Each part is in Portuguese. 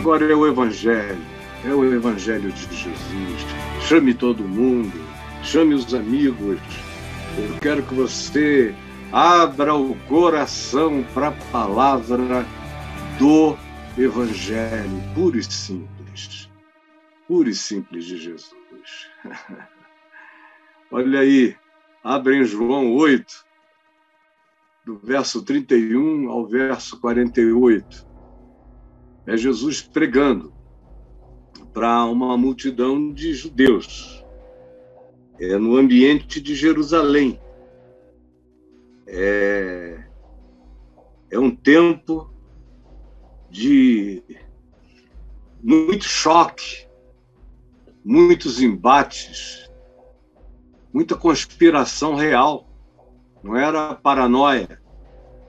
Agora é o Evangelho de Jesus. Chame todo mundo, chame os amigos. Eu quero que você abra o coração para a palavra do Evangelho, puro e simples de Jesus. Olha aí, abre em João 8, do verso 31 ao verso 48. É Jesus pregando para uma multidão de judeus. É no ambiente de Jerusalém. É um tempo de muito choque, muitos embates, muita conspiração real. Não era paranoia.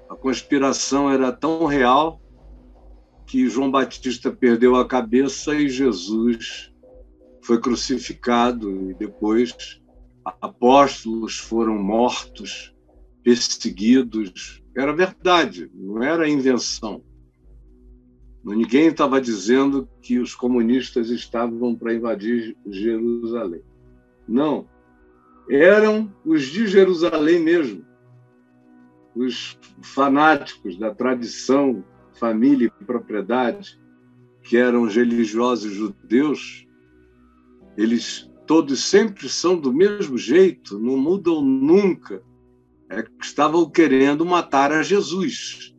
A conspiração era tão real que João Batista perdeu a cabeça e Jesus foi crucificado, e depois apóstolos foram mortos, perseguidos. Era verdade, não era invenção. Ninguém estava dizendo que os comunistas estavam para invadir Jerusalém. Não, eram os de Jerusalém mesmo, os fanáticos da tradição, família e propriedade, que eram os religiosos judeus. Eles todos sempre são do mesmo jeito, não mudam nunca. É que estavam querendo matar a Jesus,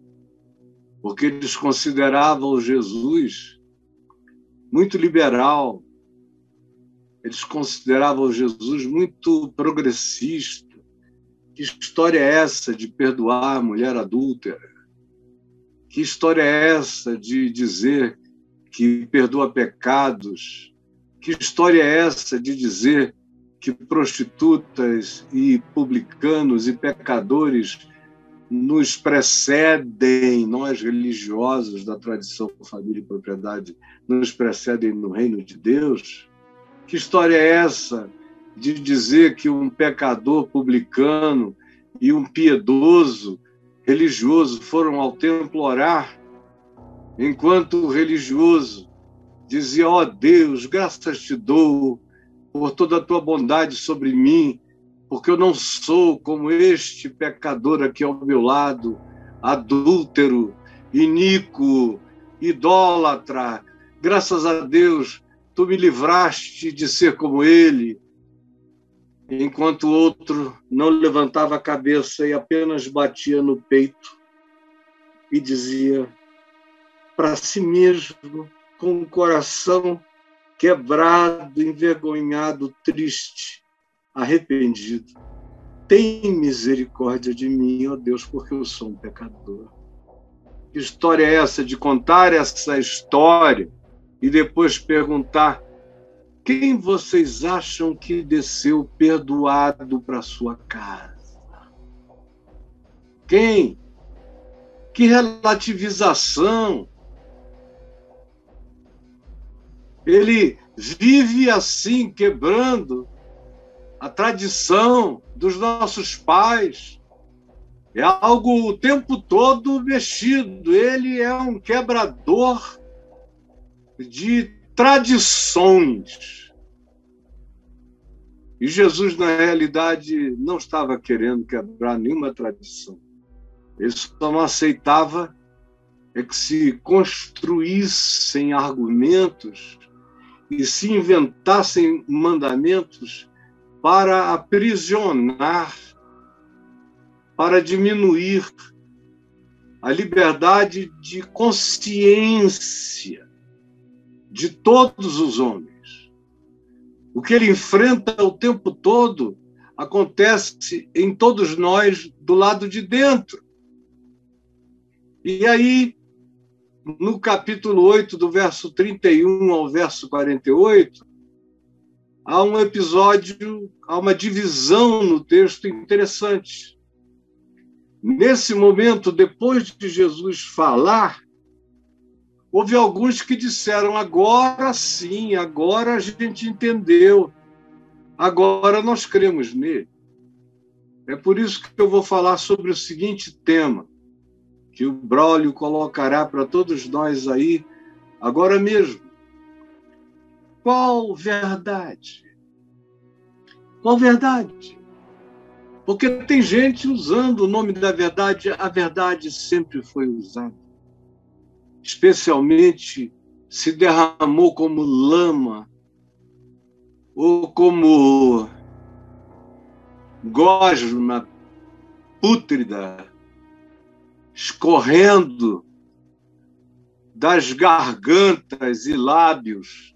porque eles consideravam Jesus muito liberal, eles consideravam Jesus muito progressista. Que história é essa de perdoar a mulher adúltera? Que história é essa de dizer que perdoa pecados? Que história é essa de dizer que prostitutas e publicanos e pecadores nos precedem, nós religiosos da tradição família e propriedade, nos precedem no reino de Deus? Que história é essa de dizer que um pecador publicano e um piedoso religioso foram ao templo orar, enquanto o religioso dizia: ó Deus, graças te dou por toda a tua bondade sobre mim, porque eu não sou como este pecador aqui ao meu lado, adúltero, iníquo, idólatra. Graças a Deus, tu me livraste de ser como ele. Enquanto o outro não levantava a cabeça e apenas batia no peito e dizia para si mesmo, com o coração quebrado, envergonhado, triste, arrependido: tem misericórdia de mim, ó Deus, porque eu sou um pecador. Que história é essa de contar essa história e depois perguntar: quem vocês acham que desceu perdoado para sua casa? Quem? Que relativização! Ele vive assim, quebrando a tradição dos nossos pais. É algo o tempo todo mexido. Ele é um quebrador de tradições. E Jesus, na realidade, não estava querendo quebrar nenhuma tradição. Ele só não aceitava que se construíssem argumentos e se inventassem mandamentos para aprisionar, para diminuir a liberdade de consciência de todos os homens. O que ele enfrenta o tempo todo acontece em todos nós do lado de dentro. E aí, no capítulo 8, do verso 31 ao verso 48, há um episódio, há uma divisão no texto interessante. Nesse momento, depois de Jesus falar, houve alguns que disseram: agora sim, agora a gente entendeu, agora nós cremos nele. É por isso que eu vou falar sobre o seguinte tema, que o Braulio colocará para todos nós aí agora mesmo. Qual verdade? Qual verdade? Porque tem gente usando o nome da verdade, a verdade sempre foi usada. Especialmente se derramou como lama ou como gosma pútrida, escorrendo das gargantas e lábios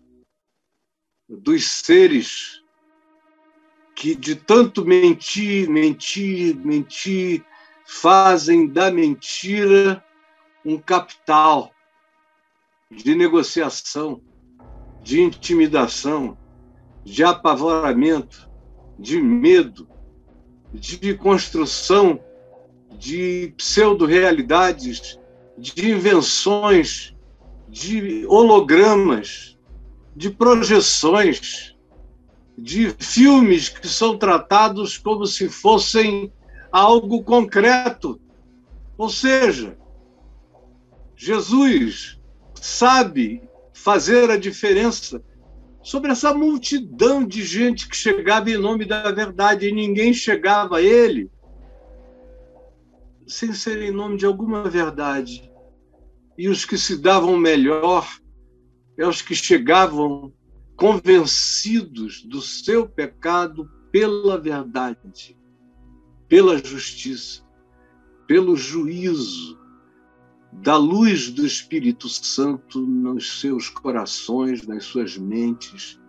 dos seres que de tanto mentir, fazem da mentira um capital de negociação, de intimidação, de apavoramento, de medo, de construção de pseudo-realidades, de invenções, de hologramas, de projeções, de filmes que são tratados como se fossem algo concreto. Ou seja, Jesus sabe fazer a diferença sobre essa multidão de gente que chegava em nome da verdade e ninguém chegava a ele sem ser em nome de alguma verdade. E os que se davam melhor é os que chegavam convencidos do seu pecado pela verdade, pela justiça, pelo juízo, da luz do Espírito Santo nos seus corações, nas suas mentes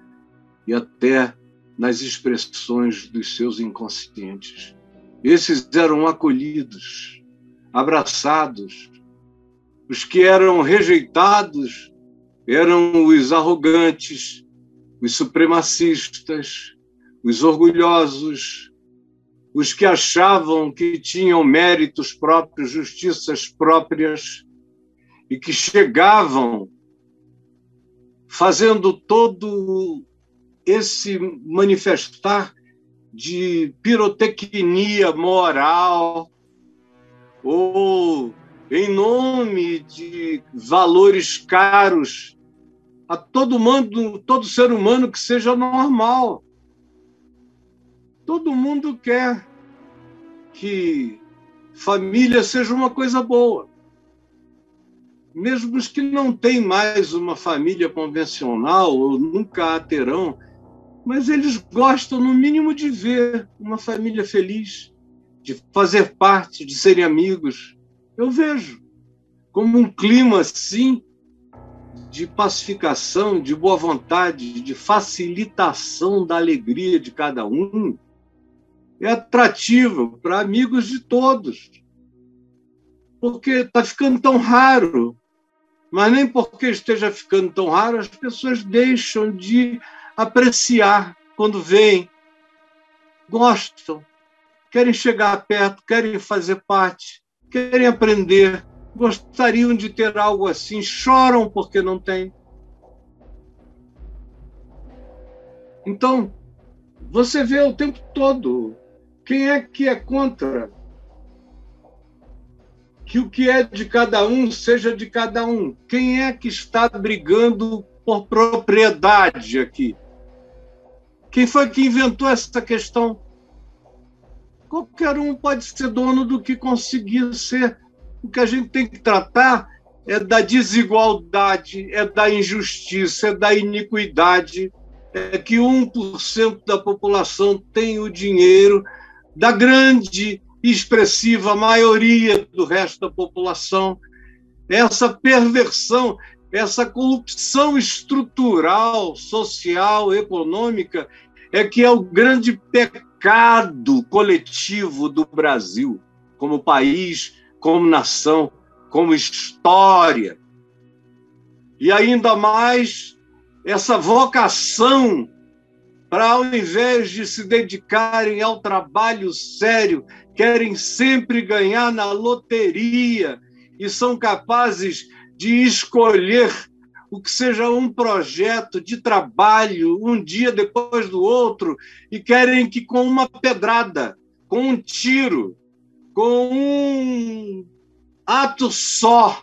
e até nas expressões dos seus inconscientes. Esses eram acolhidos, abraçados. Os que eram rejeitados eram os arrogantes, os supremacistas, os orgulhosos, os que achavam que tinham méritos próprios, justiças próprias, e que chegavam fazendo todo esse manifestar de pirotecnia moral ou em nome de valores caros a todo mundo, todo ser humano que seja normal. Todo mundo quer que família seja uma coisa boa. Mesmo os que não têm mais uma família convencional ou nunca a terão, mas eles gostam, no mínimo, de ver uma família feliz, de fazer parte, de serem amigos. Eu vejo como um clima, assim, de pacificação, de boa vontade, de facilitação da alegria de cada um, é atrativo para amigos de todos. Porque está ficando tão raro, mas nem porque esteja ficando tão raro, as pessoas deixam de apreciar quando veem, gostam, querem chegar perto, querem fazer parte, querem aprender, gostariam de ter algo assim, choram porque não têm. Então, você vê o tempo todo quem é que é contra que o que é de cada um seja de cada um. Quem é que está brigando por propriedade aqui? Quem foi que inventou essa questão? Qualquer um pode ser dono do que conseguir ser. O que a gente tem que tratar é da desigualdade, é da injustiça, é da iniquidade, é que 1% da população tem o dinheiro da grande e expressiva maioria do resto da população. Essa perversão, essa corrupção estrutural, social, econômica, é que é o grande pecado coletivo do Brasil, como país, como nação, como história. E ainda mais essa vocação para, ao invés de se dedicarem ao trabalho sério, querem sempre ganhar na loteria e são capazes de escolher o que seja um projeto de trabalho, um dia depois do outro, e querem que com uma pedrada, com um tiro, com um ato só,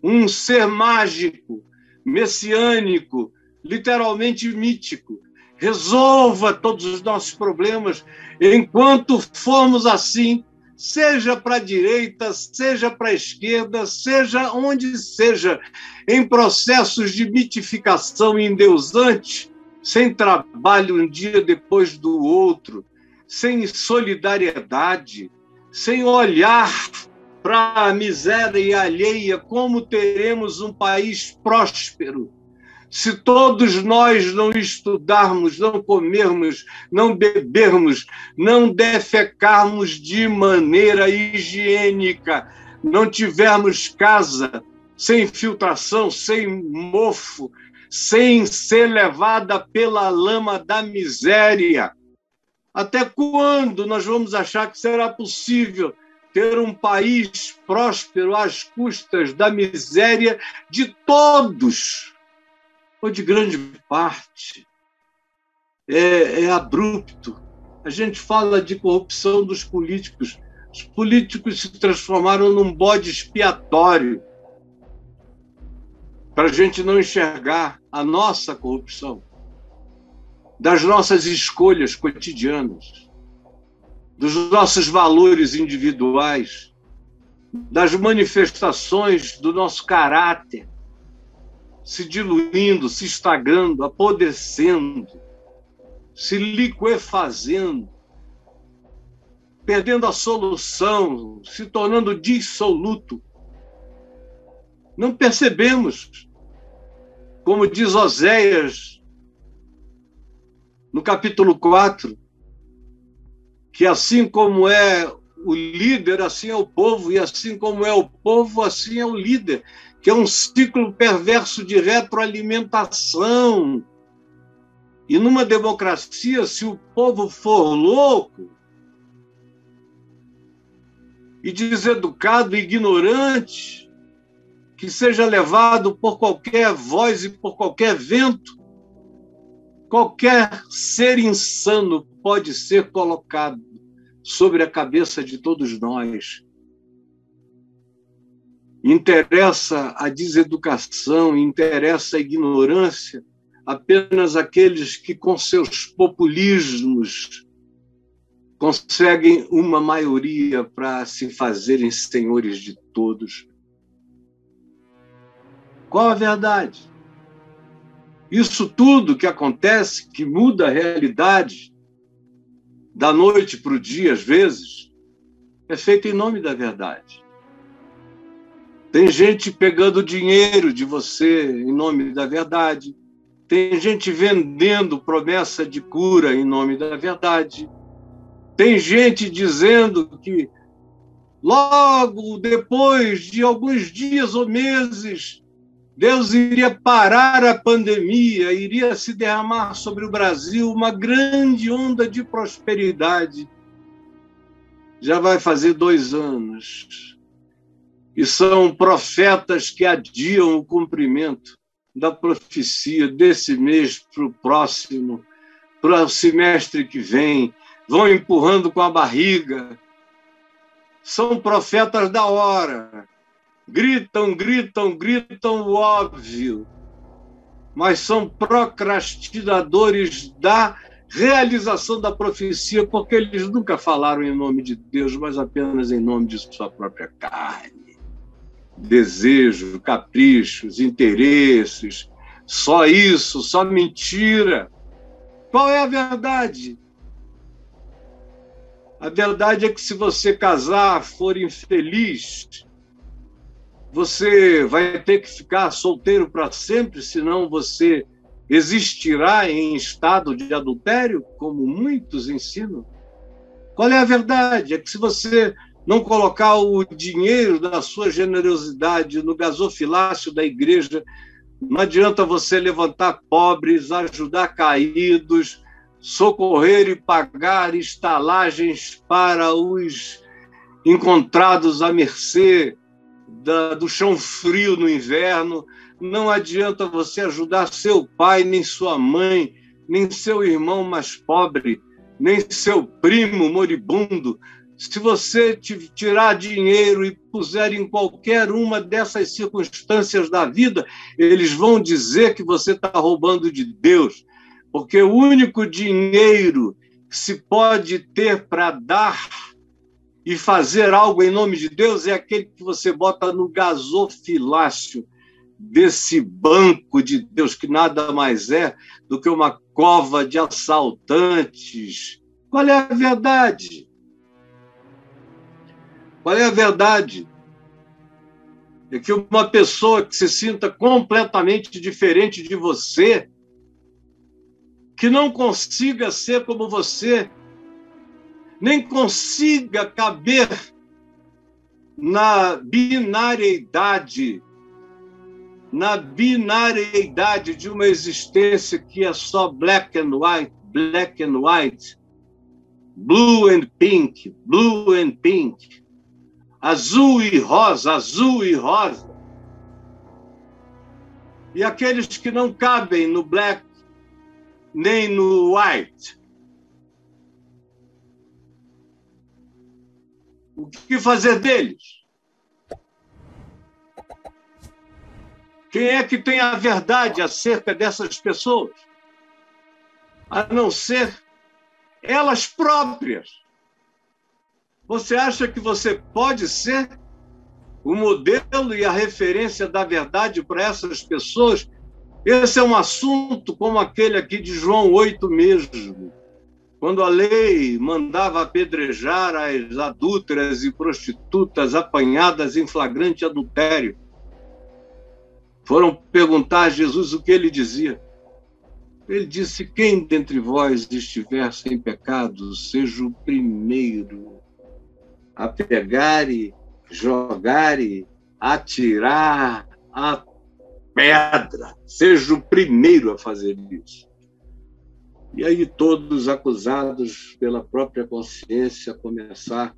um ser mágico, messiânico, literalmente mítico. Resolva todos os nossos problemas. Enquanto formos assim, seja para a direita, seja para a esquerda, seja onde seja, em processos de mitificação endeusante, sem trabalho um dia depois do outro, sem solidariedade, sem olhar para a miséria alheia, como teremos um país próspero? Se todos nós não estudarmos, não comermos, não bebermos, não defecarmos de maneira higiênica, não tivermos casa sem filtração, sem mofo, sem ser levada pela lama da miséria, até quando nós vamos achar que será possível ter um país próspero às custas da miséria de todos, ou de grande parte? É abrupto. A gente fala de corrupção dos políticos. Os políticos se transformaram num bode expiatório para a gente não enxergar a nossa corrupção, das nossas escolhas cotidianas, dos nossos valores individuais, das manifestações do nosso caráter, se diluindo, se estagando, apodrecendo, se liquefazendo, perdendo a solução, se tornando dissoluto. Não percebemos, como diz Oséias, no capítulo 4, que assim como é o líder, assim é o povo, e assim como é o povo, assim é o líder, que é um ciclo perverso de retroalimentação. E numa democracia, se o povo for louco e deseducado, ignorante, que seja levado por qualquer voz e por qualquer vento, qualquer ser insano pode ser colocado sobre a cabeça de todos nós. Interessa a deseducação, interessa a ignorância apenas aqueles que, com seus populismos, conseguem uma maioria para se fazerem senhores de todos. Qual a verdade? Isso tudo que acontece, que muda a realidade da noite para o dia, às vezes, é feito em nome da verdade. Tem gente pegando dinheiro de você em nome da verdade. Tem gente vendendo promessa de cura em nome da verdade. Tem gente dizendo que logo depois de alguns dias ou meses, Deus iria parar a pandemia, iria se derramar sobre o Brasil uma grande onda de prosperidade. Já vai fazer 2 anos. E são profetas que adiam o cumprimento da profecia desse mês para o próximo, para o semestre que vem, vão empurrando com a barriga. São profetas da hora. Gritam, gritam, gritam o óbvio, mas são procrastinadores da realização da profecia, porque eles nunca falaram em nome de Deus, mas apenas em nome de sua própria carne. Desejo, caprichos, interesses, só isso, só mentira. Qual é a verdade? A verdade é que se você casar, for infeliz, você vai ter que ficar solteiro para sempre, senão você existirá em estado de adultério, como muitos ensinam. Qual é a verdade? É que se você não colocar o dinheiro da sua generosidade no gasofilácio da igreja, não adianta você levantar pobres, ajudar caídos, socorrer e pagar estalagens para os encontrados à mercê do chão frio no inverno. Não adianta você ajudar seu pai, nem sua mãe, nem seu irmão mais pobre, nem seu primo moribundo, Se você tirar dinheiro e puser em qualquer uma dessas circunstâncias da vida, eles vão dizer que você está roubando de Deus, porque o único dinheiro que se pode ter para dar e fazer algo em nome de Deus é aquele que você bota no gasofilácio desse banco de Deus, que nada mais é do que uma cova de assaltantes. Qual é a verdade? Qual é a verdade? É que uma pessoa que se sinta completamente diferente de você, que não consiga ser como você, nem consiga caber na binariedade de uma existência que é só black and white, blue and pink, azul e rosa. E aqueles que não cabem no black nem no white. O que fazer deles? Quem é que tem a verdade acerca dessas pessoas? A não ser elas próprias. Você acha que você pode ser o modelo e a referência da verdade para essas pessoas? Esse é um assunto como aquele aqui de João 8 mesmo, quando a lei mandava apedrejar as adúlteras e prostitutas apanhadas em flagrante adultério. Foram perguntar a Jesus o que ele dizia. Ele disse: quem dentre vós estiver sem pecado, seja o primeiro a pegar e jogar e atirar a pedra. Seja o primeiro a fazer isso. E aí todos acusados pela própria consciência, a começar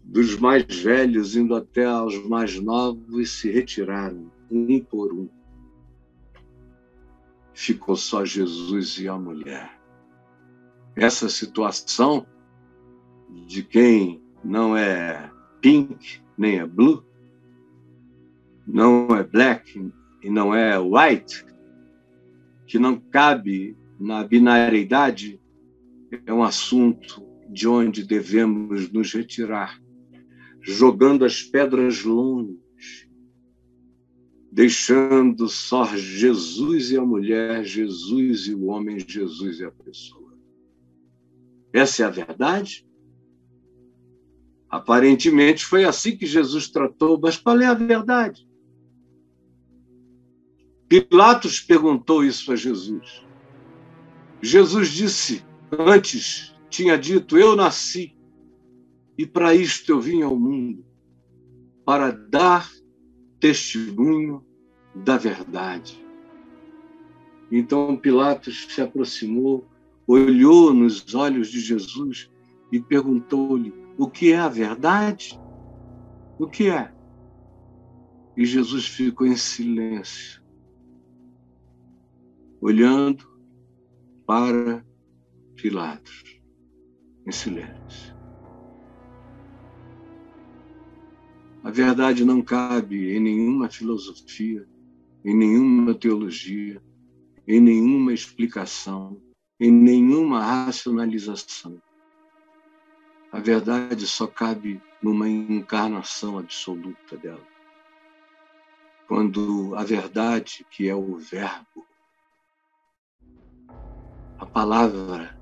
dos mais velhos, indo até aos mais novos, se retiraram, um por um. Ficou só Jesus e a mulher. Essa situação de quem não é pink, nem é blue, não é black e não é white, que não cabe na binariedade, é um assunto de onde devemos nos retirar, jogando as pedras longe, deixando só Jesus e a mulher, Jesus e o homem, Jesus e a pessoa. Essa é a verdade? Aparentemente foi assim que Jesus tratou, mas qual é a verdade? Pilatos perguntou isso a Jesus. Jesus disse, antes tinha dito, eu nasci e para isto eu vim ao mundo, para dar testemunho da verdade. Então Pilatos se aproximou, olhou nos olhos de Jesus e perguntou-lhe, o que é a verdade? O que é? E Jesus ficou em silêncio, olhando para Pilatos, em silêncio. A verdade não cabe em nenhuma filosofia, em nenhuma teologia, em nenhuma explicação, em nenhuma racionalização. A verdade só cabe numa encarnação absoluta dela. Quando a verdade, que é o verbo, a palavra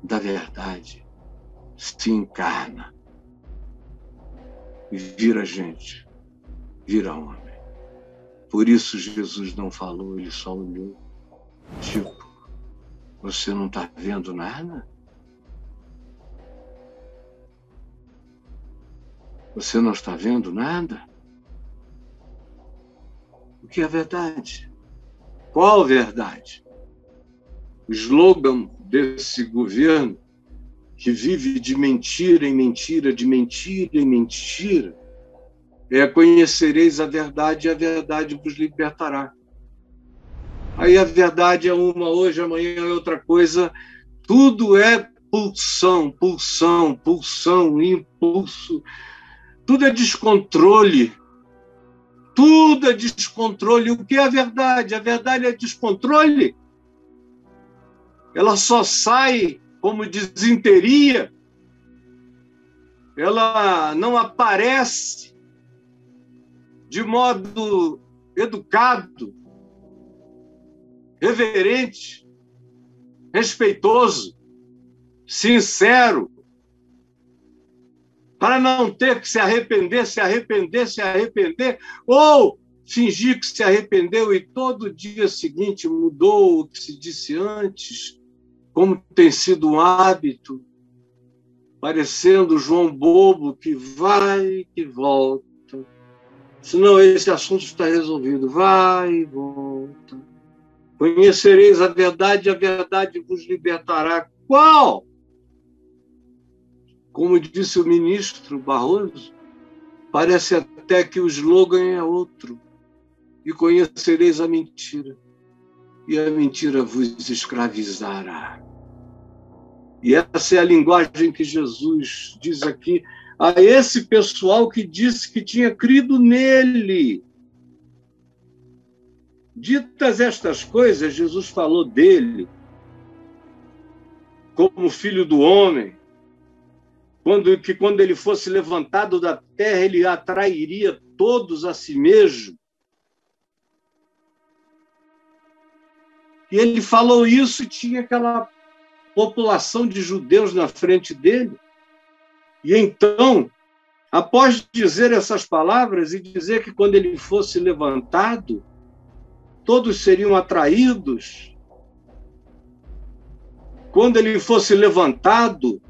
da verdade, se encarna e vira gente, vira homem. Por isso Jesus não falou, ele só olhou. Tipo, você não está vendo nada? Você não está vendo nada? O que é verdade? Qual verdade? O slogan desse governo, que vive de mentira em mentira, de mentira em mentira, é conhecereis a verdade e a verdade vos libertará. Aí a verdade é uma, hoje, amanhã é outra coisa. Tudo é pulsão, pulsão, pulsão, impulso. Tudo é descontrole. Tudo é descontrole. O que é a verdade? A verdade é descontrole. Ela só sai como desinteria. Ela não aparece de modo educado, reverente, respeitoso, sincero, para não ter que se arrepender, ou fingir que se arrependeu e todo dia seguinte mudou o que se disse antes, como tem sido um hábito, parecendo João Bobo que vai e que volta. Senão esse assunto está resolvido. Vai e volta. Conhecereis a verdade vos libertará. Qual? Como disse o ministro Barroso, parece até que o slogan é outro. E conhecereis a mentira. E a mentira vos escravizará. E essa é a linguagem que Jesus diz aqui a esse pessoal que disse que tinha crido nele. Ditas estas coisas, Jesus falou dele como filho do homem, quando ele fosse levantado da terra, ele atrairia todos a si mesmo. E ele falou isso e tinha aquela população de judeus na frente dele. E então, após dizer essas palavras e dizer que quando ele fosse levantado, todos seriam atraídos, quando ele fosse levantado,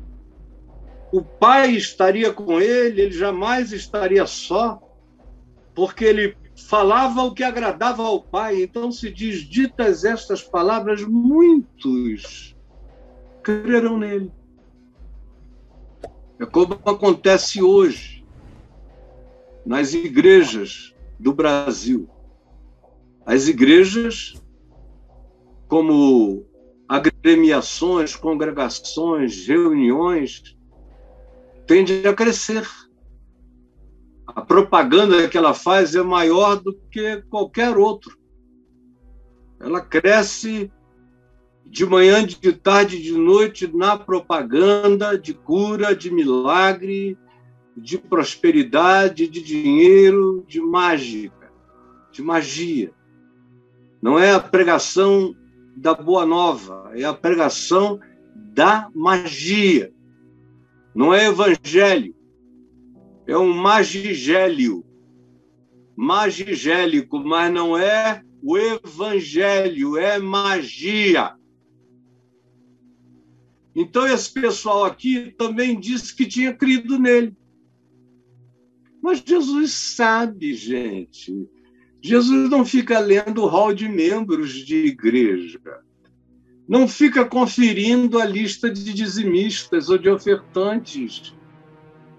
o Pai estaria com ele, ele jamais estaria só, porque ele falava o que agradava ao Pai. Então se diz, ditas estas palavras, muitos crerão nele. É como acontece hoje nas igrejas do Brasil. As igrejas, como agremiações, congregações, reuniões, tendem a crescer. A propaganda que ela faz é maior do que qualquer outro. Ela cresce de manhã, de tarde, de noite, na propaganda de cura, de milagre, de prosperidade, de dinheiro, de mágica, de magia. Não é a pregação da boa nova, é a pregação da magia. Não é evangelho, é um magigélio. Magigélico, mas não é o evangelho, é magia. Então esse pessoal aqui também disse que tinha crido nele. Mas Jesus sabe, gente. Jesus não fica lendo o hall de membros de igreja. Não fica conferindo a lista de dizimistas ou de ofertantes.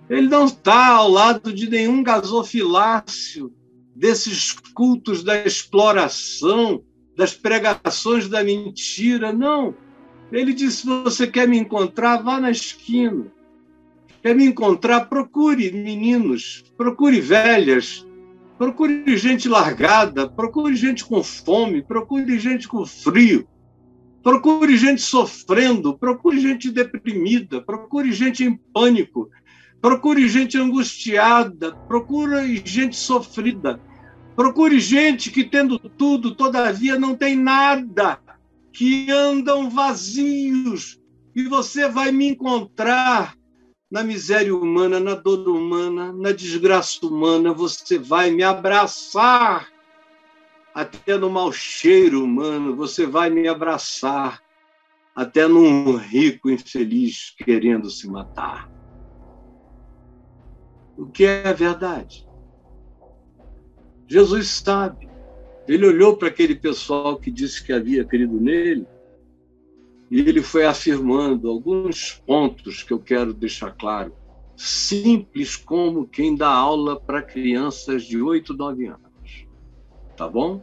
Ele não está ao lado de nenhum gasofilácio desses cultos da exploração, das pregações da mentira. Não. Ele disse, se você quer me encontrar, vá na esquina. Quer me encontrar, procure meninos, procure velhas, procure gente largada, procure gente com fome, procure gente com frio, procure gente sofrendo, procure gente deprimida, procure gente em pânico, procure gente angustiada, procure gente sofrida, procure gente que, tendo tudo, todavia não tem nada, que andam vazios, e você vai me encontrar na miséria humana, na dor humana, na desgraça humana, você vai me abraçar, até no mau cheiro humano, você vai me abraçar, até num rico infeliz querendo se matar. O que é a verdade? Jesus sabe. Ele olhou para aquele pessoal que disse que havia crido nele e ele foi afirmando alguns pontos que eu quero deixar claro, simples como quem dá aula para crianças de 8, 9 anos. Tá bom?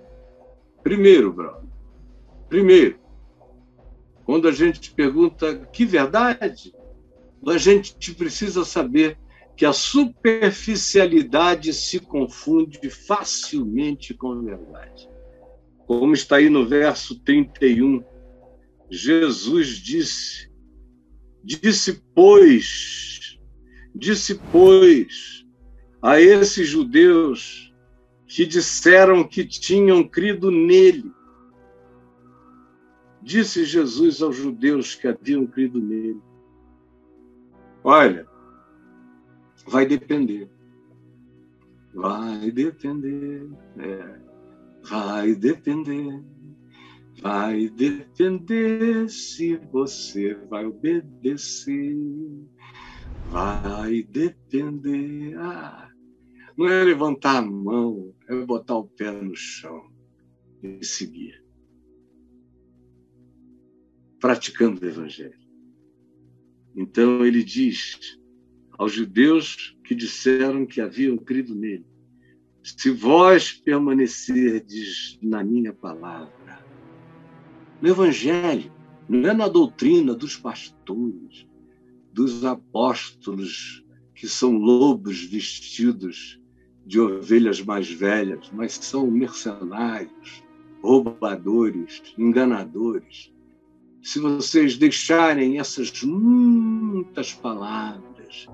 Primeiro, brother. Primeiro, Quando a gente pergunta que verdade, a gente precisa saber que a superficialidade se confunde facilmente com verdade. Como está aí no verso 31, Jesus disse, pois, a esses judeus que disseram que tinham crido nele. Disse Jesus aos judeus que haviam crido nele: olha, vai depender. Vai depender. Vai depender se você vai obedecer. Vai depender. Não é levantar a mão, é botar o pé no chão e seguir. Praticando o Evangelho. Então ele diz aos judeus que disseram que haviam crido nele: se vós permanecerdes na minha palavra, no Evangelho, não é na doutrina dos pastores, dos apóstolos, que são lobos vestidos de ovelhas mais velhas, mas são mercenários, roubadores, enganadores. Se vocês deixarem essas muitas palavras,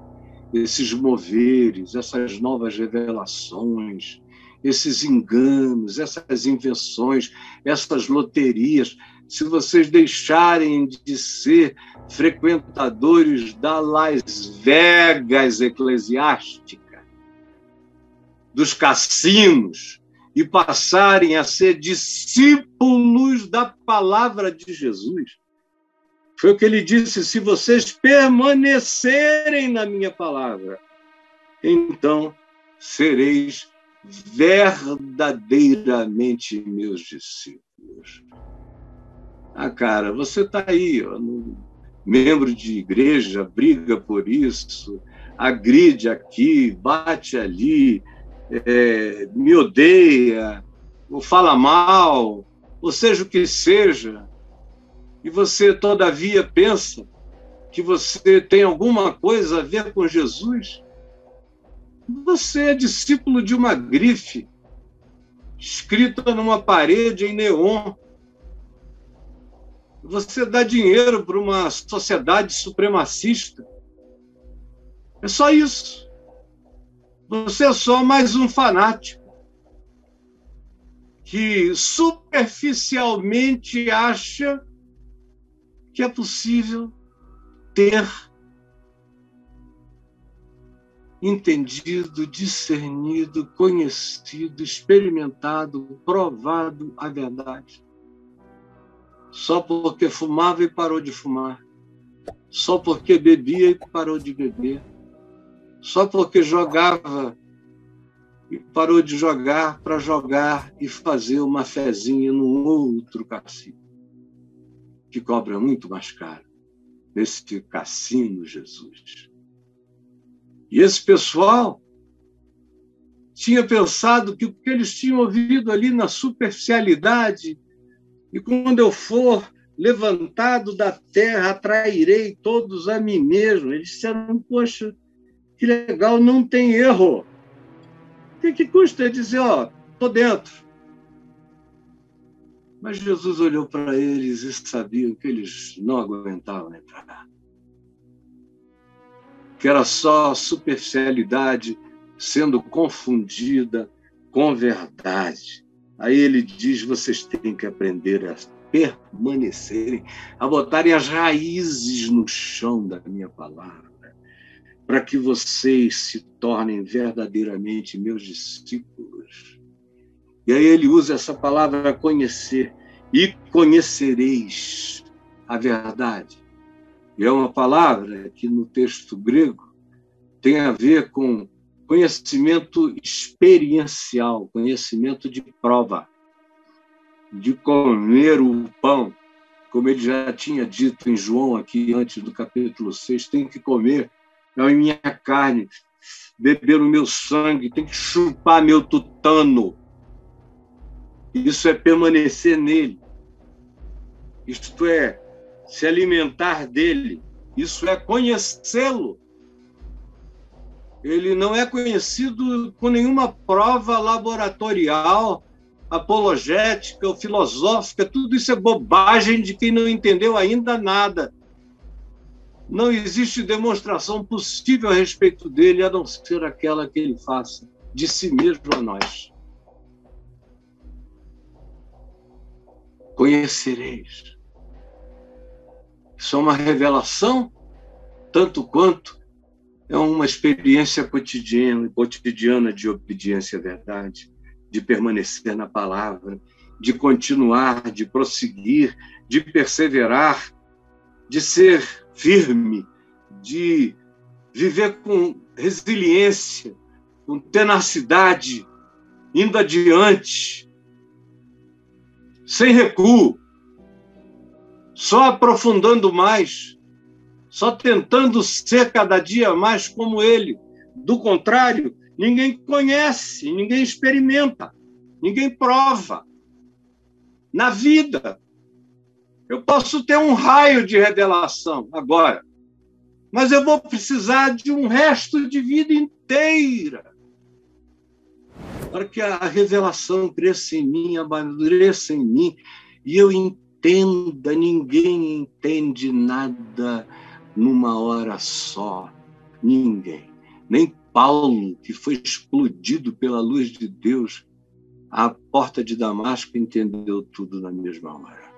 esses moveres, essas novas revelações, esses enganos, essas invenções, essas loterias, se vocês deixarem de ser frequentadores da Las Vegas eclesiástica, dos cassinos, e passarem a ser discípulos da palavra de Jesus. Foi o que ele disse: se vocês permanecerem na minha palavra, então sereis verdadeiramente meus discípulos. Cara, você está aí, membro de igreja, briga por isso, agride aqui, bate ali, me odeia, ou fala mal, ou seja o que seja, e você, todavia, pensa que você tem alguma coisa a ver com Jesus, você é discípulo de uma grife escrita numa parede em neon. Você dá dinheiro para uma sociedade supremacista. É só isso. Você é só mais um fanático que superficialmente acha que é possível ter entendido, discernido, conhecido, experimentado, provado a verdade. Só porque fumava e parou de fumar. Só porque bebia e parou de beber. Só porque jogava e parou de jogar para jogar e fazer uma fezinha num outro cassino, que cobra muito mais caro, nesse cassino Jesus. E esse pessoal tinha pensado que o que eles tinham ouvido ali na superficialidade, e quando eu for levantado da terra, atrairei todos a mim mesmo. Eles disseram: poxa, que legal, não tem erro. O que custa dizer, estou dentro? Mas Jesus olhou para eles e sabia que eles não aguentavam entrar. Que era só superficialidade sendo confundida com verdade. Aí ele diz: vocês têm que aprender a permanecerem, a botarem as raízes no chão da minha palavra, para que vocês se tornem verdadeiramente meus discípulos. E aí ele usa essa palavra conhecer: e conhecereis a verdade. E é uma palavra que no texto grego tem a ver com conhecimento experiencial, conhecimento de prova, de comer o pão, como ele já tinha dito em João aqui antes do capítulo 6, tem que comer a minha carne, beber o meu sangue, tem que chupar meu tutano. Isso é permanecer nele. Isto é se alimentar dele. Isso é conhecê-lo. Ele não é conhecido com nenhuma prova laboratorial, apologética ou filosófica. Tudo isso é bobagem de quem não entendeu ainda nada. Não existe demonstração possível a respeito dele, a não ser aquela que ele faça de si mesmo a nós. Conhecereis. Isso é uma revelação, tanto quanto é uma experiência cotidiana de obediência à verdade, de permanecer na palavra, de continuar, de prosseguir, de perseverar, de ser firme, de viver com resiliência, com tenacidade, indo adiante, sem recuo, só aprofundando mais, só tentando ser cada dia mais como ele. Do contrário, ninguém conhece, ninguém experimenta, ninguém prova. Na vida, eu posso ter um raio de revelação agora, mas eu vou precisar de um resto de vida inteira para que a revelação cresça em mim, amadureça em mim, e eu entenda. Ninguém entende nada numa hora só. Ninguém. Nem Paulo, que foi explodido pela luz de Deus à porta de Damasco, entendeu tudo na mesma hora.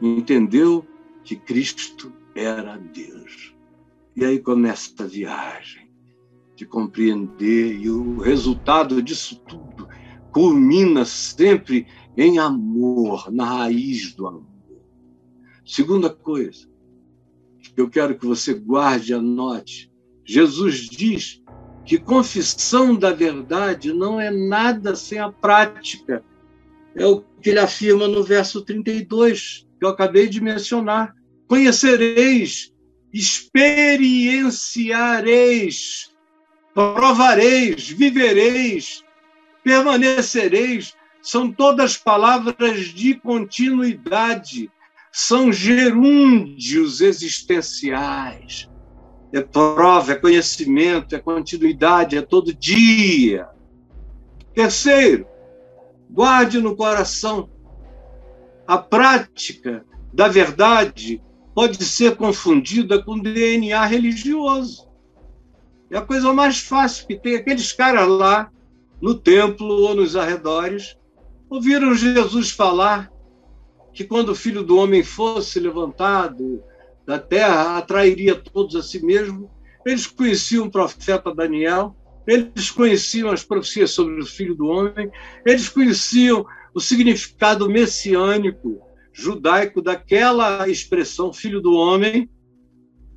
Entendeu que Cristo era Deus. E aí começa a viagem de compreender, e o resultado disso tudo culmina sempre em amor, na raiz do amor. Segunda coisa que eu quero que você guarde e anote: Jesus diz que confissão da verdade não é nada sem a prática. É o que ele afirma no verso 32, que eu acabei de mencionar. Conhecereis, experienciareis, provareis, vivereis, permanecereis. São todas palavras de continuidade, são gerúndios existenciais. É prova, é conhecimento, é continuidade, é todo dia. Terceiro, guarde no coração: a prática da verdade pode ser confundida com DNA religioso. É a coisa mais fácil que tem. Aqueles caras lá no templo ou nos arredores ouviram Jesus falar que quando o Filho do Homem fosse levantado da terra, atrairia todos a si mesmo. Eles conheciam o profeta Daniel, eles conheciam as profecias sobre o Filho do Homem, eles conheciam o significado messiânico judaico daquela expressão Filho do Homem,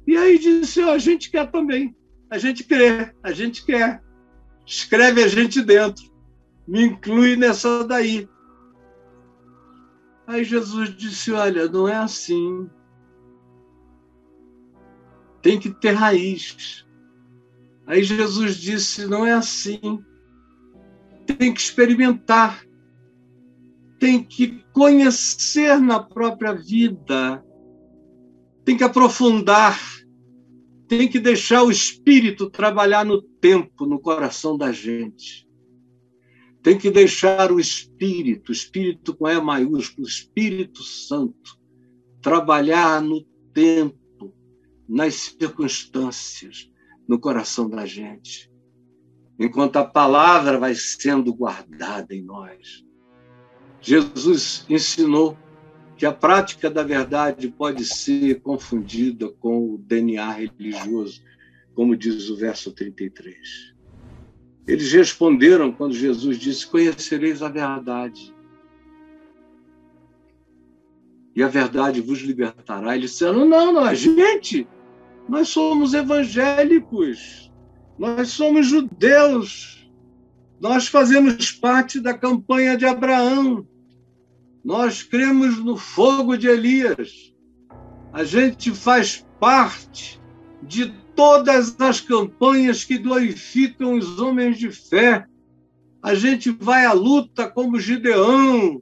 e aí disse: a gente quer também, a gente crê, a gente quer, escreve a gente dentro, me inclui nessa daí. Aí Jesus disse: olha, não é assim. Tem que ter raiz. Aí Jesus disse: não é assim. Tem que experimentar. Tem que conhecer na própria vida. Tem que aprofundar. Tem que deixar o Espírito trabalhar no tempo, no coração da gente. Tem que deixar o Espírito com E maiúsculo, o Espírito Santo, trabalhar no tempo, nas circunstâncias, no coração da gente, enquanto a palavra vai sendo guardada em nós. Jesus ensinou que a prática da verdade pode ser confundida com o DNA religioso, como diz o verso 33. Eles responderam quando Jesus disse: conhecereis a verdade, e a verdade vos libertará. Eles disseram: não, nós somos evangélicos, nós somos judeus, nós fazemos parte da campanha de Abraão, nós cremos no fogo de Elias, a gente faz parte de todas as campanhas que glorificam os homens de fé, a gente vai à luta como Gideão,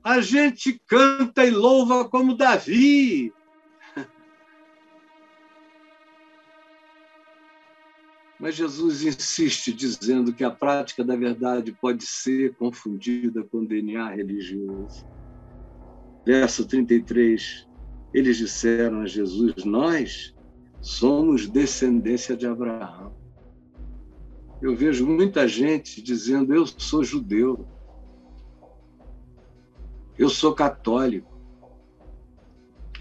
a gente canta e louva como Davi, Mas Jesus insiste dizendo que a prática da verdade pode ser confundida com DNA religioso. Verso 33, eles disseram a Jesus: nós somos descendência de Abraão. Eu vejo muita gente dizendo: eu sou judeu, eu sou católico,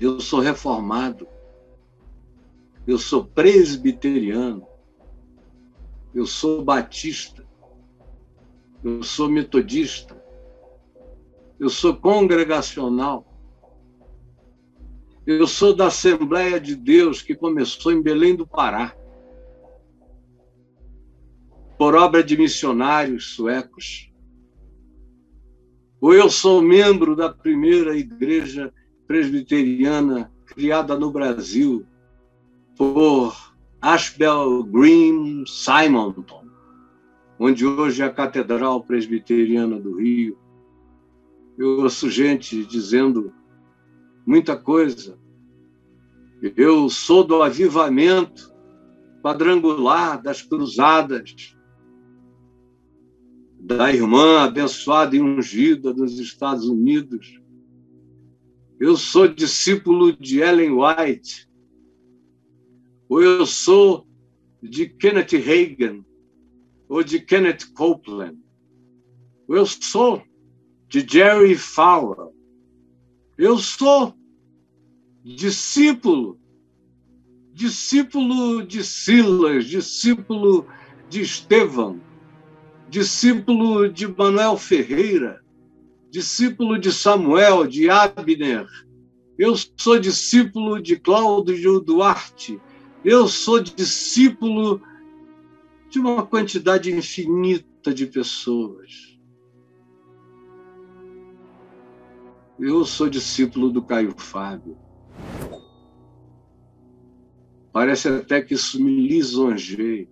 eu sou reformado, eu sou presbiteriano, eu sou batista, eu sou metodista, eu sou congregacional, eu sou da Assembleia de Deus que começou em Belém do Pará, por obra de missionários suecos. Ou eu sou membro da primeira igreja presbiteriana criada no Brasil por Ashbel Green Simonton, onde hoje é a Catedral Presbiteriana do Rio. Eu ouço gente dizendo muita coisa. Eu sou do avivamento quadrangular das cruzadas, da irmã abençoada e ungida dos Estados Unidos. Eu sou discípulo de Ellen White, ou eu sou de Kenneth Hagin, ou de Kenneth Copeland, ou eu sou de Jerry Falwell. Eu sou discípulo de Silas, discípulo de Estevão, discípulo de Manuel Ferreira, discípulo de Samuel, de Abner. Eu sou discípulo de Cláudio Duarte. Eu sou discípulo de uma quantidade infinita de pessoas. Eu sou discípulo do Caio Fábio. Parece até que isso me lisonjeia,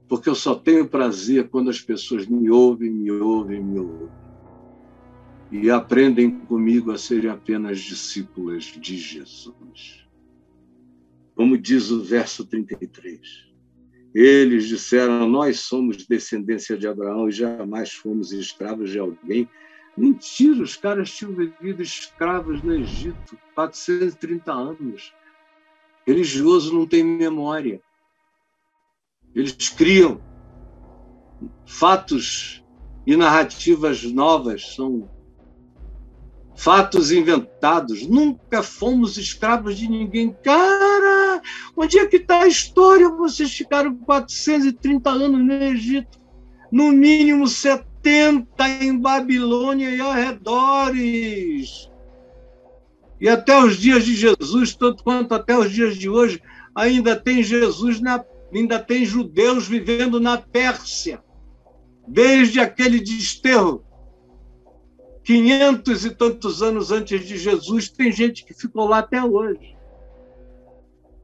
porque eu só tenho prazer quando as pessoas me ouvem e aprendem comigo a serem apenas discípulas de Jesus. Como diz o verso 33, eles disseram: nós somos descendência de Abraão e jamais fomos escravos de alguém. Mentira, os caras tinham vivido escravos no Egito 430 anos. Religioso não tem memória. Eles criam fatos e narrativas novas, são fatos inventados. Nunca fomos escravos de ninguém. Cara, onde é que está a história? Vocês ficaram 430 anos no Egito, no mínimo 70 em Babilônia e arredores. E até os dias de Jesus, tanto quanto até os dias de hoje, ainda tem ainda tem judeus vivendo na Pérsia, desde aquele desterro. 500 e tantos anos antes de Jesus, tem gente que ficou lá até hoje.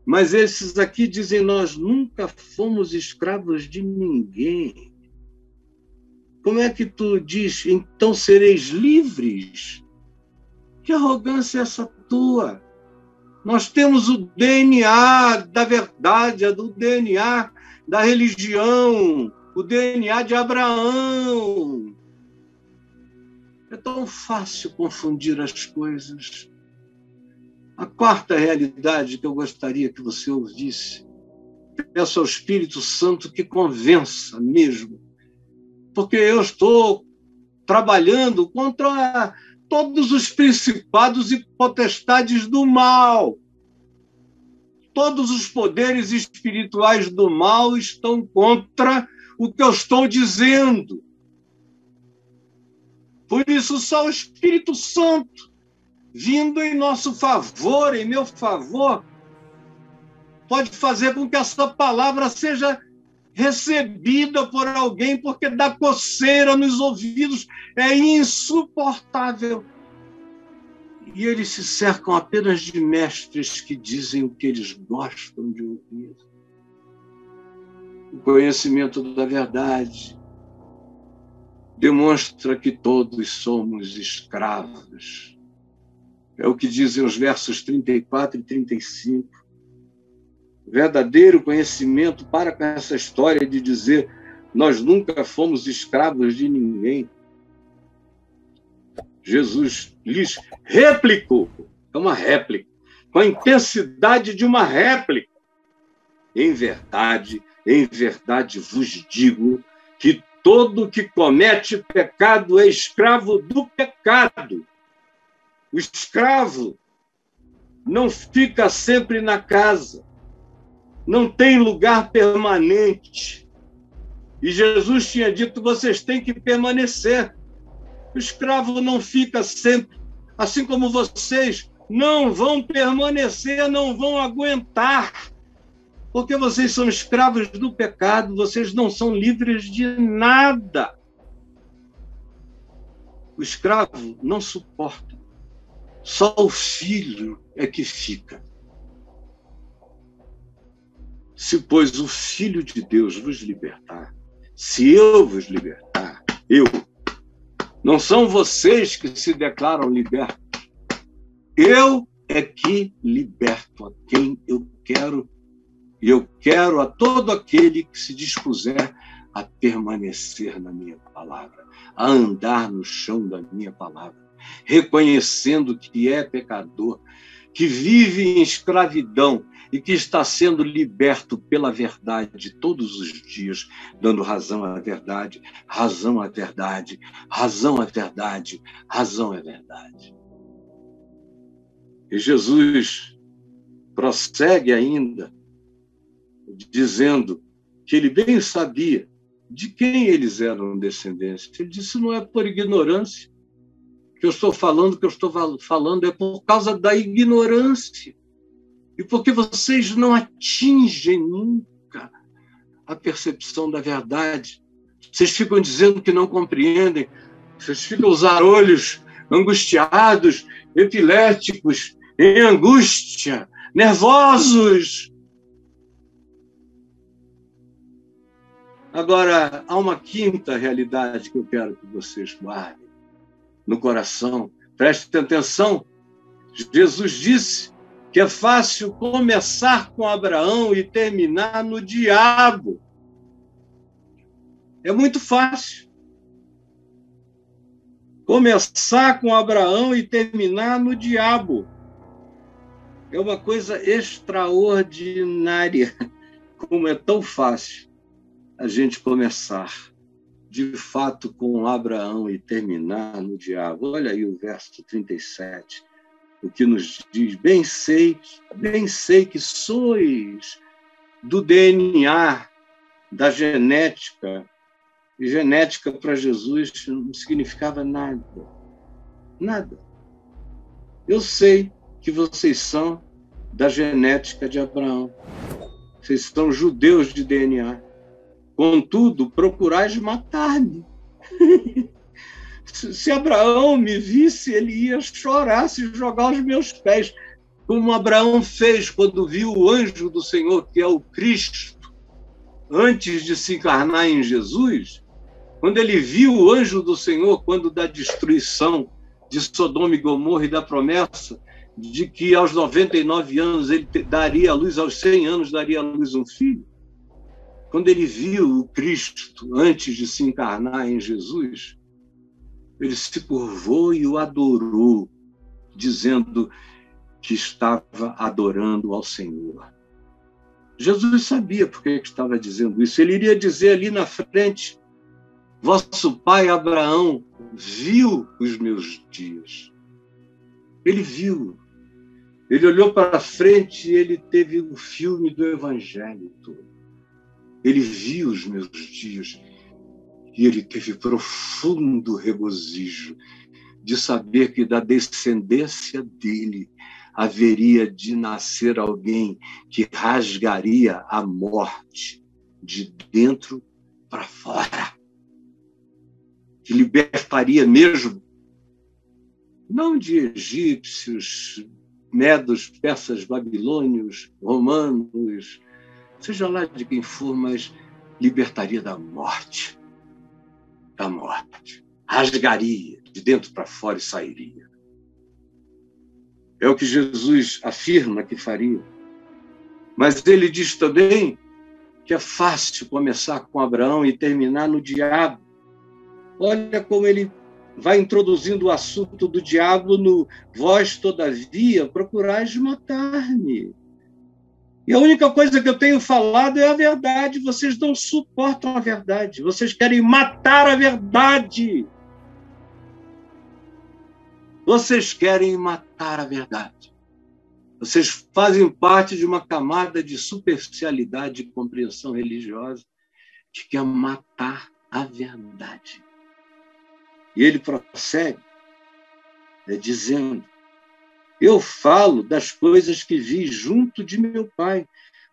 Mas esses aqui dizem: nós nunca fomos escravos de ninguém. Como é que tu diz, então sereis livres? Que arrogância é essa tua? Nós temos o DNA da verdade, o DNA da religião, o DNA de Abraão. É tão fácil confundir as coisas. A quarta realidade que eu gostaria que você ouvisse, peço ao Espírito Santo que convença mesmo, porque eu estou trabalhando contra todos os principados e potestades do mal. Todos os poderes espirituais do mal estão contra o que eu estou dizendo. Por isso, só o Espírito Santo, vindo em nosso favor, em meu favor, pode fazer com que essa palavra seja recebida por alguém, porque dá coceira nos ouvidos, é insuportável. E eles se cercam apenas de mestres que dizem o que eles gostam de ouvir. O conhecimento da verdade demonstra que todos somos escravos. É o que dizem os versos 34 e 35. verdadeiro conhecimento, para com essa história de dizer nós nunca fomos escravos de ninguém. Jesus lhes replicou, é uma réplica, com a intensidade de uma réplica. Em verdade vos digo que todo que comete pecado é escravo do pecado. O escravo não fica sempre na casa, não tem lugar permanente. E Jesus tinha dito, vocês têm que permanecer. O escravo não fica sempre, assim como vocês não vão permanecer, não vão aguentar, porque vocês são escravos do pecado, vocês não são livres de nada. O escravo não suporta, só o filho é que fica. Se, pois, o Filho de Deus vos libertar, se eu vos libertar, não são vocês que se declaram libertos. Eu é que liberto a quem eu quero, e eu quero a todo aquele que se dispuser a permanecer na minha palavra, a andar no chão da minha palavra, reconhecendo que é pecador, que vive em escravidão e que está sendo liberto pela verdade todos os dias, dando razão à verdade, razão à verdade, razão à verdade, razão à verdade. E Jesus prossegue ainda, dizendo que ele bem sabia de quem eles eram descendentes. Ele disse, não é por ignorância que eu estou falando, é por causa da ignorância. E porque vocês não atingem nunca a percepção da verdade. Vocês ficam dizendo que não compreendem, vocês ficam os olhos angustiados, epiléticos, em angústia, nervosos. Agora, há uma quinta realidade que eu quero que vocês guardem no coração. Prestem atenção. Jesus disse que é fácil começar com Abraão e terminar no diabo. É muito fácil. Começar com Abraão e terminar no diabo. É uma coisa extraordinária. Como é tão fácil a gente começar, de fato, com Abraão e terminar no diabo. Olha aí o verso 37, o que nos diz, bem sei que sois do DNA, da genética, e genética para Jesus não significava nada. Nada. Eu sei que vocês são da genética de Abraão. Vocês são judeus de DNA. Contudo, procurais matar-me. Se Abraão me visse, ele ia chorar, se jogar aos meus pés, como Abraão fez quando viu o anjo do Senhor, que é o Cristo, antes de se encarnar em Jesus. Quando ele viu o anjo do Senhor, quando da destruição de Sodoma e Gomorra e da promessa de que aos 99 anos ele daria à luz, aos 100 anos daria à luz um filho, quando ele viu o Cristo antes de se encarnar em Jesus, ele se curvou e o adorou, dizendo que estava adorando ao Senhor. Jesus sabia por que estava dizendo isso. Ele iria dizer ali na frente, vosso pai Abraão viu os meus dias. Ele viu. Ele olhou para frente e ele teve o filme do Evangelho todo. Ele viu os meus dias e ele teve profundo regozijo de saber que da descendência dele haveria de nascer alguém que rasgaria a morte de dentro para fora, que libertaria mesmo, não de egípcios, medos, persas, babilônios, romanos, seja lá de quem for, mas libertaria da morte. Da morte. Rasgaria de dentro para fora e sairia. É o que Jesus afirma que faria. Mas ele diz também que é fácil começar com Abraão e terminar no diabo. Olha como ele vai introduzindo o assunto do diabo no vós, todavia, procurais matar-me. E a única coisa que eu tenho falado é a verdade. Vocês não suportam a verdade. Vocês querem matar a verdade. Vocês querem matar a verdade. Vocês fazem parte de uma camada de superficialidade e compreensão religiosa que quer matar a verdade. E ele prossegue dizendo: eu falo das coisas que vi junto de meu pai.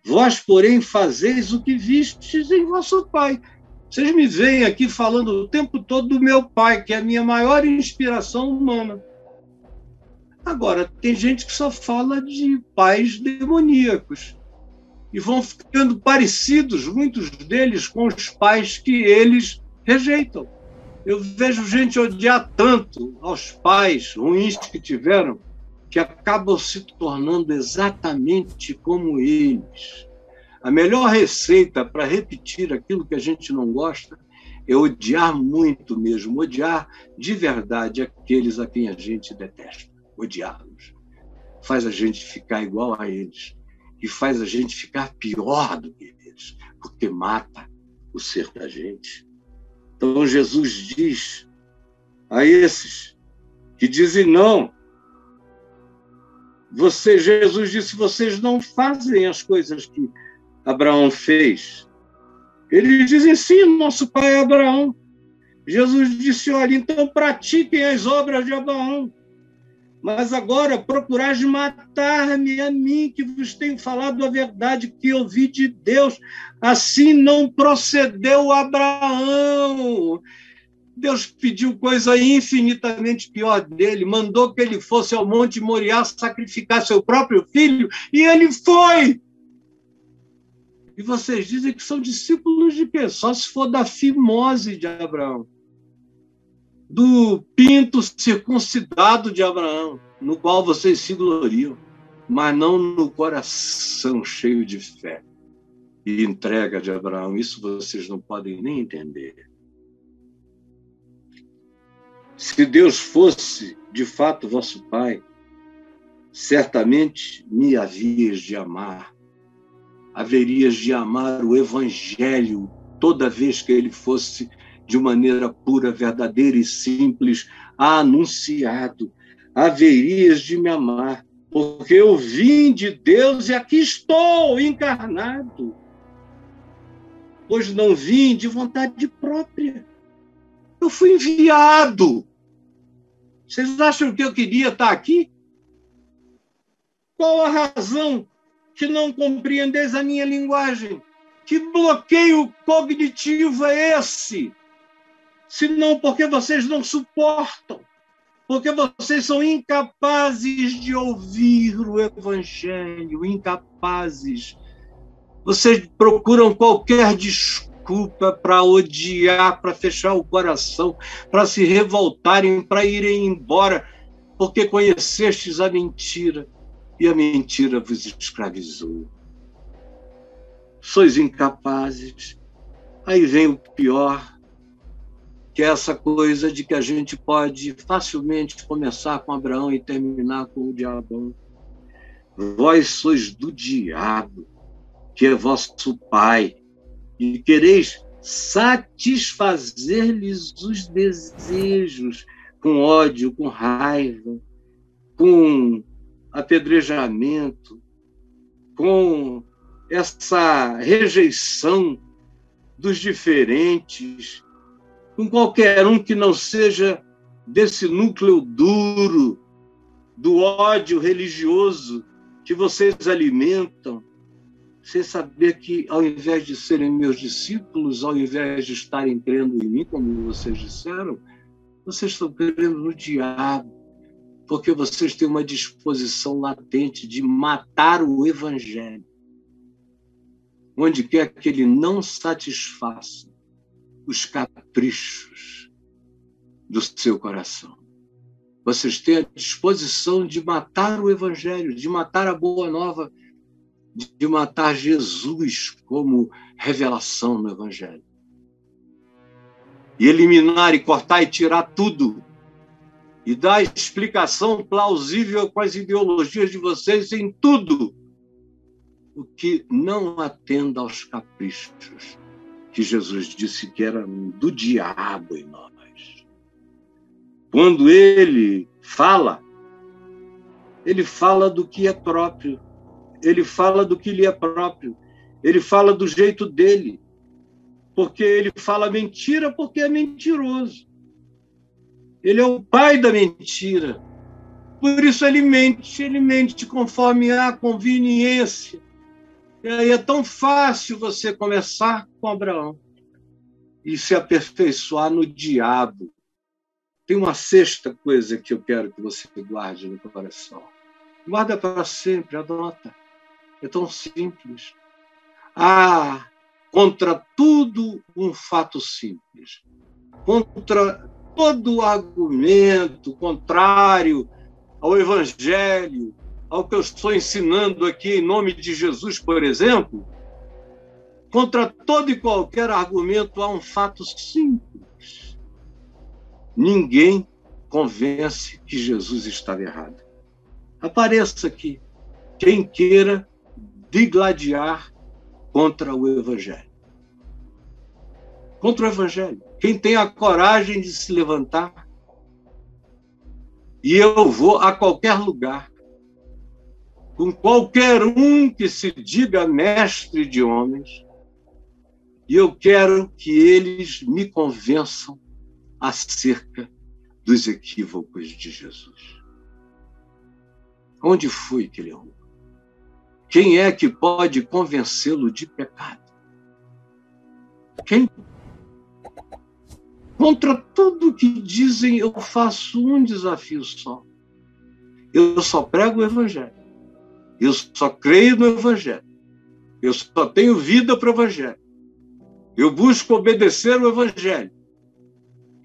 Vós, porém, fazeis o que vistes em vosso pai. Vocês me veem aqui falando o tempo todo do meu pai, que é a minha maior inspiração humana. Agora, tem gente que só fala de pais demoníacos. E vão ficando parecidos, muitos deles, com os pais que eles rejeitam. Eu vejo gente odiar tanto aos pais ruins que tiveram, que acabam se tornando exatamente como eles. A melhor receita para repetir aquilo que a gente não gosta é odiar muito mesmo, odiar de verdade aqueles a quem a gente detesta. Odiá-los faz a gente ficar igual a eles e faz a gente ficar pior do que eles, porque mata o ser da gente. Então Jesus diz a esses que dizem não, Jesus disse, vocês não fazem as coisas que Abraão fez. Eles dizem, sim, nosso pai é Abraão. Jesus disse, olha, então pratiquem as obras de Abraão. Mas agora procurais matar-me a mim, que vos tenho falado a verdade que ouvi de Deus. Assim não procedeu Abraão. Deus pediu coisa infinitamente pior dele, mandou que ele fosse ao Monte Moriá sacrificar seu próprio filho, e ele foi. E vocês dizem que são discípulos de quê? Só se for da fimose de Abraão, do pinto circuncidado de Abraão, no qual vocês se gloriam, mas não no coração cheio de fé e entrega de Abraão. Isso vocês não podem nem entender. Se Deus fosse, de fato, vosso Pai, certamente me havias de amar. Haverias de amar o Evangelho toda vez que ele fosse de maneira pura, verdadeira e simples, anunciado. Haverias de me amar, porque eu vim de Deus e aqui estou encarnado. Pois não vim de vontade própria. Eu fui enviado. Vocês acham que eu queria estar aqui? Qual a razão que não compreendeis a minha linguagem? Que bloqueio cognitivo é esse? Se não porque vocês não suportam, porque vocês são incapazes de ouvir o Evangelho, incapazes. Vocês procuram qualquer desculpa para odiar, para fechar o coração, para se revoltarem, para irem embora, porque conhecestes a mentira e a mentira vos escravizou. Sois incapazes. Aí vem o pior, que é essa coisa de que a gente pode facilmente começar com Abraão e terminar com o diabo. Vós sois do diabo, que é vosso pai, e quereis satisfazer-lhes os desejos com ódio, com raiva, com apedrejamento, com essa rejeição dos diferentes, com qualquer um que não seja desse núcleo duro do ódio religioso que vocês alimentam, sem saber que, ao invés de serem meus discípulos, ao invés de estarem crendo em mim, como vocês disseram, vocês estão crendo no diabo, porque vocês têm uma disposição latente de matar o Evangelho, onde quer que ele não satisfaça os caprichos do seu coração. Vocês têm a disposição de matar o Evangelho, de matar a Boa Nova, de matar Jesus como revelação no Evangelho. E eliminar e cortar e tirar tudo. E dar explicação plausível com as ideologias de vocês em tudo. O que não atenda aos caprichos que Jesus disse que eram do diabo em nós. Quando ele fala do que é próprio. Ele fala do que lhe é próprio. Ele fala do jeito dele. Porque ele fala mentira porque é mentiroso. Ele é o pai da mentira. Por isso ele mente conforme a conveniência. E aí é tão fácil você começar com Abraão e se aperfeiçoar no diabo. Tem uma sexta coisa que eu quero que você guarde no coração. Guarda para sempre, adota. É tão simples. Contra tudo um fato simples. Contra todo argumento contrário ao Evangelho, ao que eu estou ensinando aqui em nome de Jesus, por exemplo, contra todo e qualquer argumento há um fato simples. Ninguém convence que Jesus estava errado. Apareça aqui quem queira digladiar contra o Evangelho. Contra o Evangelho. Quem tem a coragem de se levantar. E eu vou a qualquer lugar, com qualquer um que se diga mestre de homens, e eu quero que eles me convençam acerca dos equívocos de Jesus. Onde foi que ele errou? Quem é que pode convencê-lo de pecado? Quem? Contra tudo que dizem, eu faço um desafio só. Eu só prego o Evangelho. Eu só creio no Evangelho. Eu só tenho vida para o Evangelho. Eu busco obedecer o Evangelho.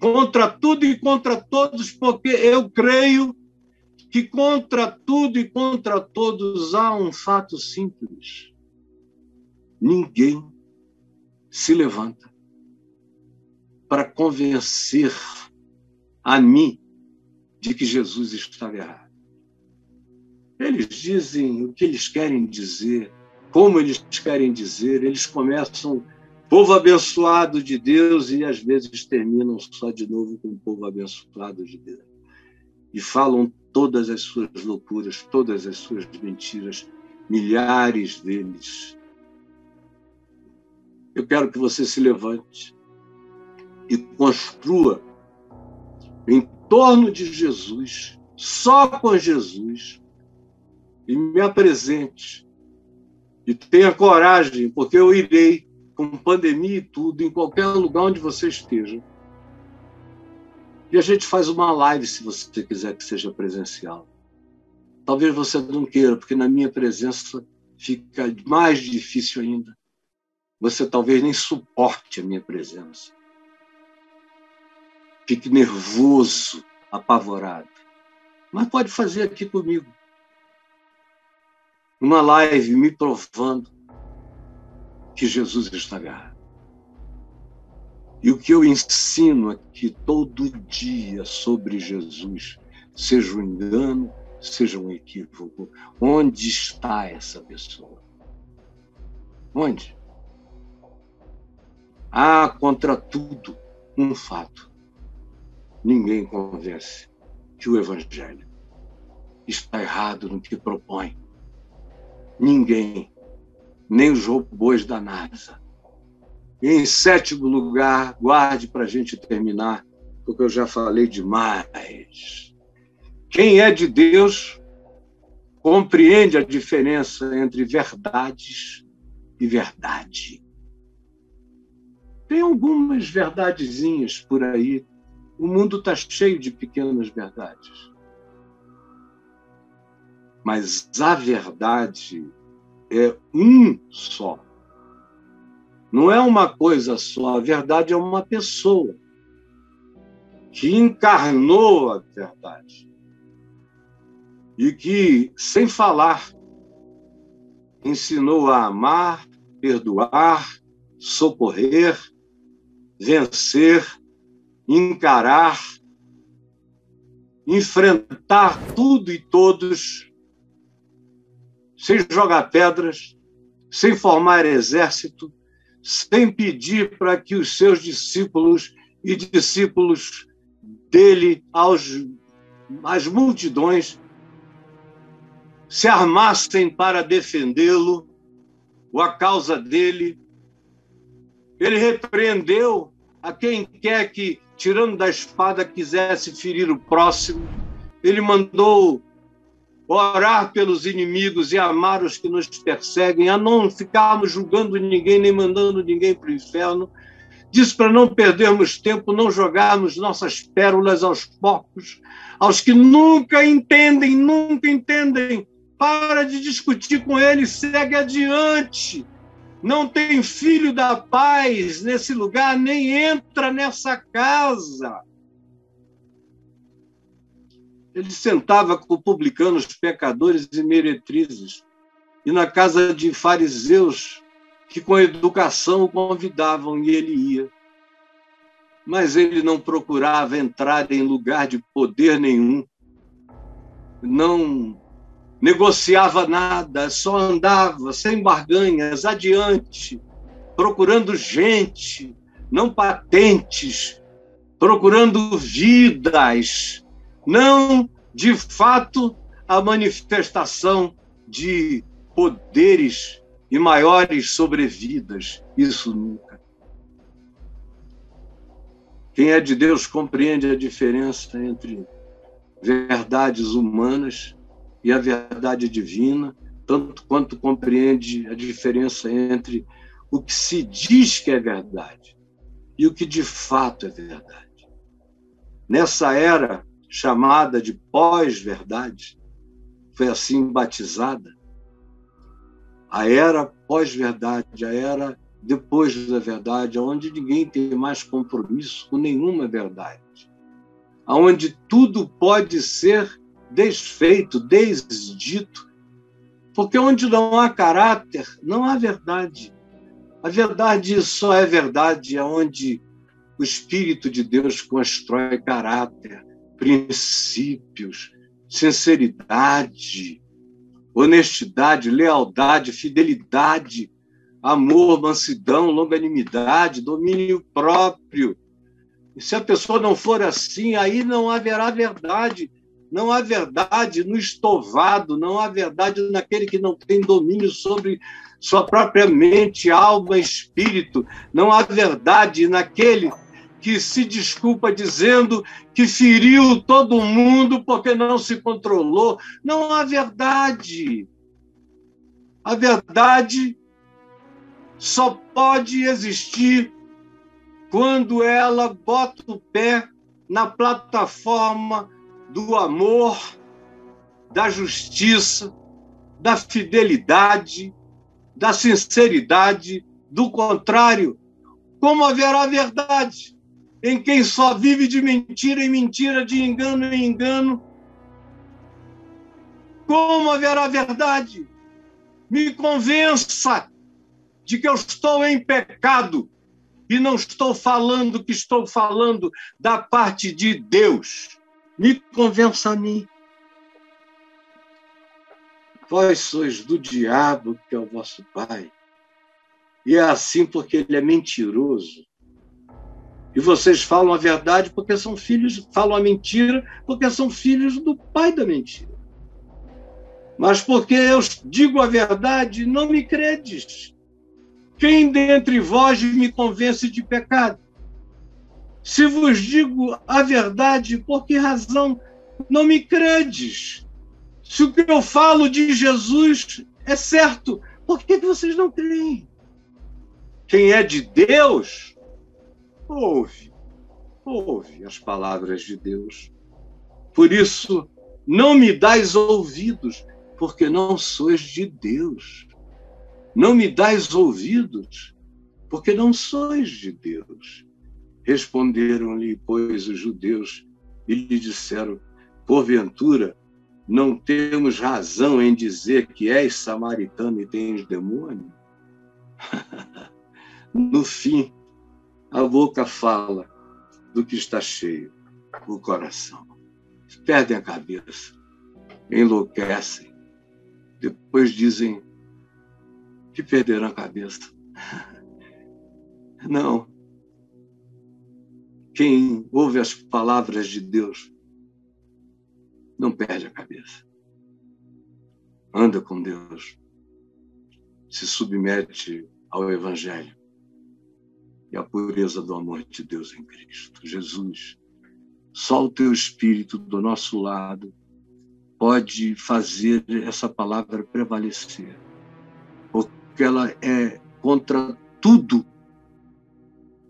Contra tudo e contra todos, porque eu creio que contra tudo e contra todos há um fato simples. Ninguém se levanta para convencer a mim de que Jesus estava errado. Eles dizem o que eles querem dizer, como eles querem dizer, eles começam povo abençoado de Deus e às vezes terminam só de novo com o povo abençoado de Deus. E falam todas as suas loucuras, todas as suas mentiras, milhares deles. Eu quero que você se levante e construa em torno de Jesus, só com Jesus, e me apresente. E tenha coragem, porque eu irei, com pandemia e tudo, em qualquer lugar onde você esteja. E a gente faz uma live, se você quiser que seja presencial. Talvez você não queira, porque na minha presença fica mais difícil ainda. Você talvez nem suporte a minha presença. Fique nervoso, apavorado. Mas pode fazer aqui comigo. Uma live me provando que Jesus está errado. E o que eu ensino aqui todo dia sobre Jesus, seja um engano, seja um equívoco, onde está essa pessoa? Onde? Contra tudo, um fato. Ninguém convence que o Evangelho está errado no que propõe. Ninguém, nem os robôs da NASA. E, em sétimo lugar, guarde para a gente terminar, porque eu já falei demais. Quem é de Deus compreende a diferença entre verdades e verdade. Tem algumas verdadezinhas por aí. O mundo está cheio de pequenas verdades. Mas a verdade é um só. Não é uma coisa só. A verdade é uma pessoa que encarnou a verdade. E que, sem falar, ensinou a amar, perdoar, socorrer, vencer, encarar, enfrentar tudo e todos, sem jogar pedras, sem formar exército, sem pedir para que os seus discípulos e discípulos dele, às multidões, se armassem para defendê-lo, ou a causa dele. Ele repreendeu a quem quer que, tirando da espada, quisesse ferir o próximo. Ele mandou orar pelos inimigos e amar os que nos perseguem, a não ficarmos julgando ninguém, nem mandando ninguém para o inferno. Disse para não perdermos tempo, não jogarmos nossas pérolas aos porcos, aos que nunca entendem. Para de discutir com ele, segue adiante. Não tem filho da paz nesse lugar, nem entra nessa casa. Ele sentava com publicanos, pecadores e meretrizes, e na casa de fariseus, que com educação o convidavam, e ele ia. Mas ele não procurava entrar em lugar de poder nenhum, não negociava nada, só andava sem barganhas, adiante, procurando gente, não patentes, procurando vidas, não, de fato, a manifestação de poderes e maiores sobrevidas. Isso nunca. Quem é de Deus compreende a diferença entre verdades humanas e a verdade divina, tanto quanto compreende a diferença entre o que se diz que é verdade e o que de fato é verdade. Nessa era chamada de pós-verdade, foi assim batizada, a era pós-verdade, a era depois da verdade, onde ninguém tem mais compromisso com nenhuma verdade, onde tudo pode ser desfeito, desdito, porque onde não há caráter, não há verdade. A verdade só é verdade onde o Espírito de Deus constrói caráter, princípios, sinceridade, honestidade, lealdade, fidelidade, amor, mansidão, longanimidade, domínio próprio. E se a pessoa não for assim, aí não haverá verdade. Não há verdade no estovado, não há verdade naquele que não tem domínio sobre sua própria mente, alma, espírito. Não há verdade naquele que se desculpa dizendo que feriu todo mundo porque não se controlou. Não há verdade. A verdade só pode existir quando ela bota o pé na plataforma do amor, da justiça, da fidelidade, da sinceridade. Do contrário, como haverá verdade em quem só vive de mentira em mentira, de engano em engano? Como haverá verdade? Me convença de que eu estou em pecado e não estou falando que estou falando da parte de Deus. Me convença a mim. Vós sois do diabo, que é o vosso pai. E é assim porque ele é mentiroso. E vocês falam a verdade porque são filhos, falam a mentira porque são filhos do pai da mentira. Mas porque eu digo a verdade, não me credes. Quem dentre vós me convence de pecado? Se vos digo a verdade, por que razão não me credes? Se o que eu falo de Jesus é certo, por que vocês não creem? Quem é de Deus, ouve as palavras de Deus. Por isso, não me dais ouvidos, porque não sois de Deus. Não me dais ouvidos, porque não sois de Deus. Responderam-lhe, pois, os judeus e lhe disseram: porventura, não temos razão em dizer que és samaritano e tens demônio? No fim, a boca fala do que está cheio, o coração. Perdem a cabeça, enlouquecem, depois dizem que perderam a cabeça. Não. Quem ouve as palavras de Deus não perde a cabeça. Anda com Deus, se submete ao Evangelho e à pureza do amor de Deus em Cristo. Jesus, só o teu Espírito do nosso lado pode fazer essa palavra prevalecer, porque ela é contra tudo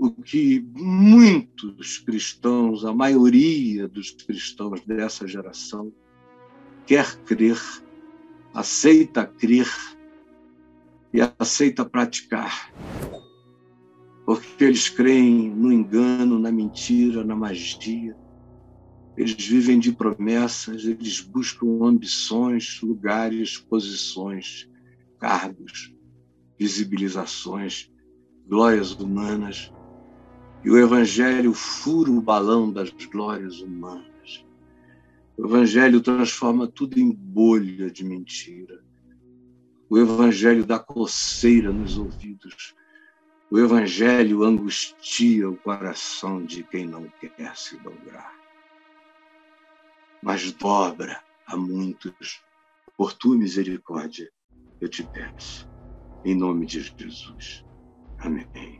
o que muitos cristãos, a maioria dos cristãos dessa geração, quer crer, aceita crer e aceita praticar. Porque eles creem no engano, na mentira, na magia. Eles vivem de promessas, eles buscam ambições, lugares, posições, cargos, visibilizações, glórias humanas. E o Evangelho fura o balão das glórias humanas. O Evangelho transforma tudo em bolha de mentira. O Evangelho dá coceira nos ouvidos. O Evangelho angustia o coração de quem não quer se dobrar. Mas dobra a muitos, por tua misericórdia, eu te peço. Em nome de Jesus. Amém.